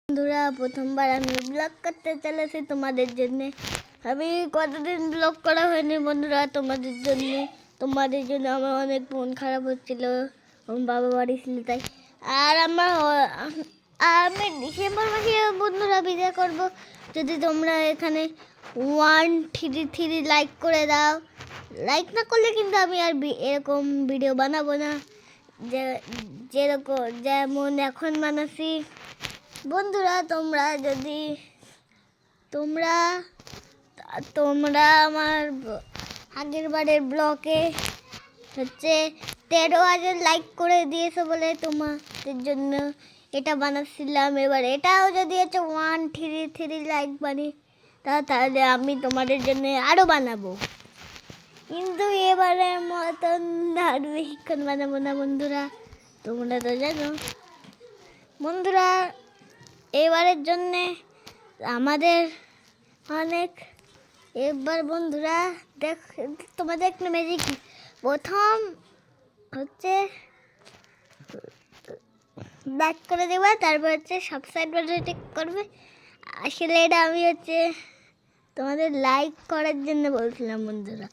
বন্ধুরা, প্রথমবার আমি ব্লগ করতে চলেছি তোমাদের জন্য। আমি কতদিন ব্লগ করা হয়নি বন্ধুরা, তোমাদের জন্য আমার অনেক মন খারাপ হচ্ছিল। আমার বাবা বাড়ি ছিল তাই। আর আমি ডিসেম্বর মাসে বন্ধুরা ভিডিও করব। যদি তোমরা এখানে 133 লাইক করে দাও। লাইক না করলে কিন্তু আমি আর এরকম ভিডিও বানাবো না, যেমন এখন বানাচ্ছি। বন্ধুরা, তোমরা আমার আগের বারের ব্লগে 13,000 লাইক করে দিয়েছো বলে তোমাদের জন্য এটা বানাচ্ছিলাম। এবার এটাও যদি 133 লাইক বানিয়ে তাহলে আমি তোমাদের জন্য আরও বানাবো, কিন্তু এবারের মতন আর বেশিক্ষণ বানাবো না বন্ধুরা, তোমরা তো জানো। বন্ধুরা, এবারের জন্যে আমাদের অনেক এবার বন্ধুরা তোমাদের একটা ম্যাজিক। প্রথম লাইক করে দেবে, তারপর সাবস্ক্রাইব বাটনে টিক করবে। আসলে এটা আমি তোমাদের লাইক করার জন্য বলছিলাম বন্ধুরা।